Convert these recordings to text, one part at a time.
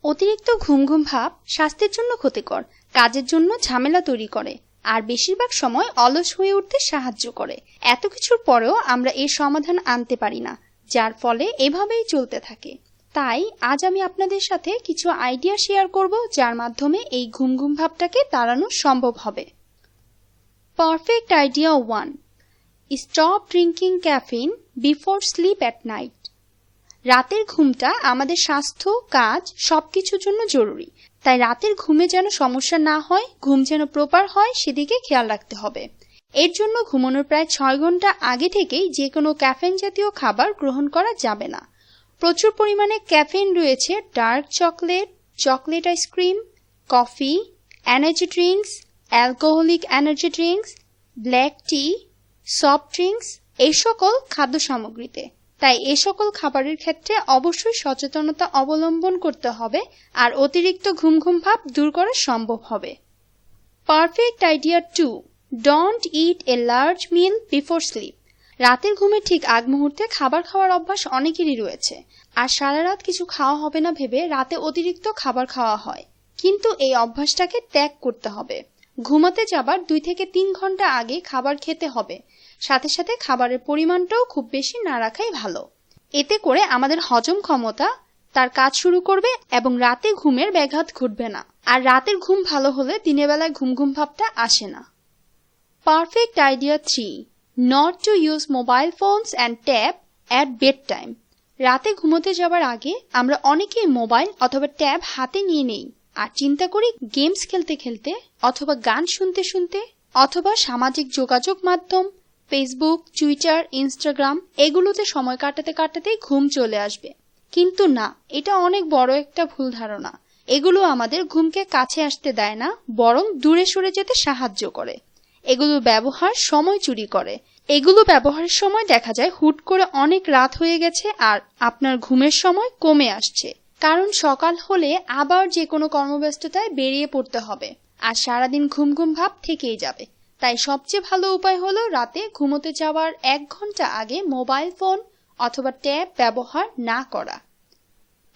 অতিরিক্ত ঘুম ভাব স্বাস্থ্যের জন্য ক্ষতিকর, কাজের জন্য ঝামেলা তৈরি করে আর বেশিরভাগ সময় অলস হয়ে উঠতে সাহায্য করে। এত কিছুর পরেও আমরা এর সমাধান আনতে পারি না, যার ফলে এভাবেই চলতে থাকে। তাই আজ আমি আপনাদের সাথে কিছু আইডিয়া শেয়ার করব, যার মাধ্যমে এই ঘুম ভাবটাকে তাড়ানো সম্ভব হবে। Perfect idea 1, stop drinking caffeine before slip at night. রাতের ঘুমটা আমাদের স্বাস্থ্য, কাজ সবকিছুর জন্য জরুরি। তাই রাতের ঘুমে যেন সমস্যা না হয়, ঘুম যেন প্রপার হয়, সেদিকে খেয়াল রাখতে হবে। এর জন্য ঘুমানোর প্রায় 6 ঘন্টা আগে থেকেই যে কোনো ক্যাফেইন জাতীয় খাবার গ্রহণ করা যাবে না। প্রচুর পরিমাণে ক্যাফেইন রয়েছে dark chocolate, chocolate ice cream, coffee, energy drinks, alcoholic energy drinks, black tea, soft drinks, এই সকল খাদ্য সামগ্রীতে। তাই এ সকল খাবারের ক্ষেত্রে অবশ্যই সচেতনতা অবলম্বন করতে হবে, আর অতিরিক্ত ঘুম ভাব দূর করা সম্ভব হবে। Perfect idea 2, don't eat a large meal before sleep. রাতের ঘুমের ঠিক আগ মুহূর্তে খাবার খাওয়ার অভ্যাস অনেকেরই রয়েছে, আর সারা রাত কিছু খাওয়া হবে না ভেবে রাতে অতিরিক্ত খাবার খাওয়া হয়। কিন্তু এই অভ্যাসটাকে ত্যাগ করতে হবে। ঘুমাতে যাবার 2 থেকে 3 ঘন্টা আগে খাবার খেতে হবে। সাথে সাথে খাবারের পরিমাণটাও খুব বেশি না রাখাই ভালো। এতে করে আমাদের হজম ক্ষমতা তার কাজ শুরু করবে এবং রাতে ঘুমের ব্যাঘাত ঘটবে না। আর রাতের ঘুম ভালো হলে দিনের বেলায় ঘুম ভাবটা আসে না। Perfect idea 3, not to use mobile phones and tab at bed time. রাতে ঘুমোতে যাবার আগে আমরা অনেকেই মোবাইল অথবা ট্যাব হাতে নিয়ে নেই, আর চিন্তা করি গেমস খেলতে খেলতে অথবা গান শুনতে শুনতে অথবা সামাজিক যোগাযোগ মাধ্যম ফেসবুক, টুইটার, ইনস্টাগ্রাম এগুলোতে সময় কাটাতে কাটাতেই ঘুম চলে আসবে। কিন্তু না, এটা অনেক বড় একটা ভুল ধারণা। এগুলো আমাদের ঘুমকে কাছে আসতে দেয় না, বরং দূরে সরে যেতে সাহায্য করে। এগুলো ব্যবহার সময় চুরি করে। এগুলো ব্যবহারের সময় দেখা যায় হুট করে অনেক রাত হয়ে গেছে আর আপনার ঘুমের সময় কমে আসছে, কারণ সকাল হলে আবার যে কোনো কর্মব্যস্ততায় বেরিয়ে পড়তে হবে, আর সারাদিন ঘুম ভাব থেকেই যাবে। তাই সবচেয়ে ভালো উপায় হলো রাতে ঘুমোতে যাওয়ার 1 ঘন্টা আগে মোবাইল ফোন অথবা ট্যাব ব্যবহার না করা।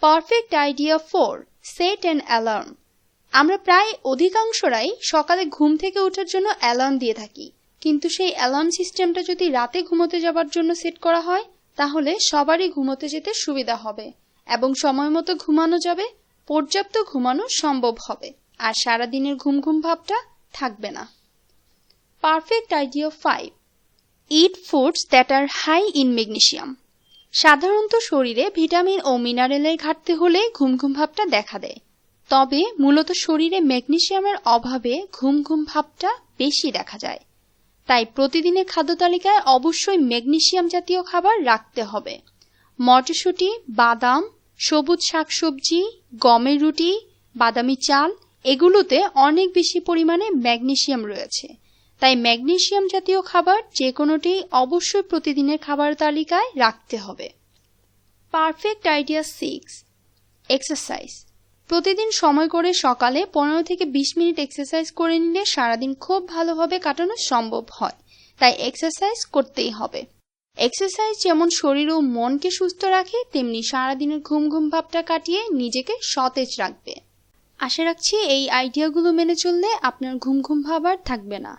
Perfect idea 4, set an alarm. আমরা প্রায় অধিকাংশরাই সকালে ঘুম থেকে ওঠার জন্য অ্যালার্ম দিয়ে থাকি, কিন্তু সেই অ্যালার্ম সিস্টেমটা যদি রাতে ঘুমোতে যাবার জন্য সেট করা হয়, তাহলে সবারই ঘুমোতে যেতে সুবিধা হবে এবং সময় মতো ঘুমানো যাবে, পর্যাপ্ত ঘুমানো সম্ভব হবে, আর সারাদিনের ঘুম ভাবটা থাকবে না। Perfect idea 5, eat foods that are high in magnesium. সাধারণত শরীরে ভিটামিন ও মিনারেলের ঘাটতি হলে ঘুম ভাবটা দেখা দেয়, তবে মূলত শরীরে ম্যাগনেসিয়ামের অভাবে ঘুম ভাবটা বেশি দেখা যায়। তাই প্রতিদিনের খাদ্য তালিকায় অবশ্যই ম্যাগনেসিয়াম জাতীয় খাবার রাখতে হবে। মটরশুঁটি, বাদাম, সবুজ শাকসবজি, গমের রুটি, বাদামি চাল এগুলোতে অনেক বেশি পরিমাণে ম্যাগনেসিয়াম রয়েছে। তাই ম্যাগনেসিয়াম জাতীয় খাবার যে কোনোটি অবশ্যই প্রতিদিনের খাবার তালিকায় রাখতে হবে। Perfect idea 6, exercise. প্রতিদিন সময় করে সকালে 15 থেকে 20 মিনিট এক্সারসাইজ করে নিলে সারাদিন খুব ভালোভাবে কাটানো সম্ভব হয়। তাই এক্সারসাইজ করতেই হবে। এক্সারসাইজ যেমন শরীর ও মনকে সুস্থ রাখে, তেমনি সারাদিনের ঘুম ভাবটা কাটিয়ে নিজেকে সতেজ রাখবে। আশা রাখছি এই আইডিয়াগুলো মেনে চললে আপনার ঘুম ভাব আর থাকবে না।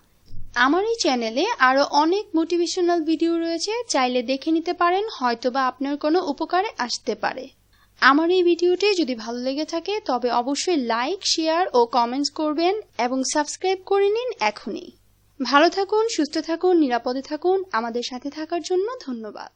আমার এই চ্যানেলে আরো অনেক মোটিভেশনাল ভিডিও রয়েছে, চাইলে দেখে নিতে পারেন, হয়তোবা আপনার কোনো উপকারে আসতে পারে। আমার এই ভিডিওটি যদি ভালো লেগে থাকে তবে অবশ্যই লাইক, শেয়ার ও কমেন্টস করবেন এবং সাবস্ক্রাইব করে নিন এখনই। ভালো থাকুন, সুস্থ থাকুন, নিরাপদে থাকুন। আমাদের সাথে থাকার জন্য ধন্যবাদ।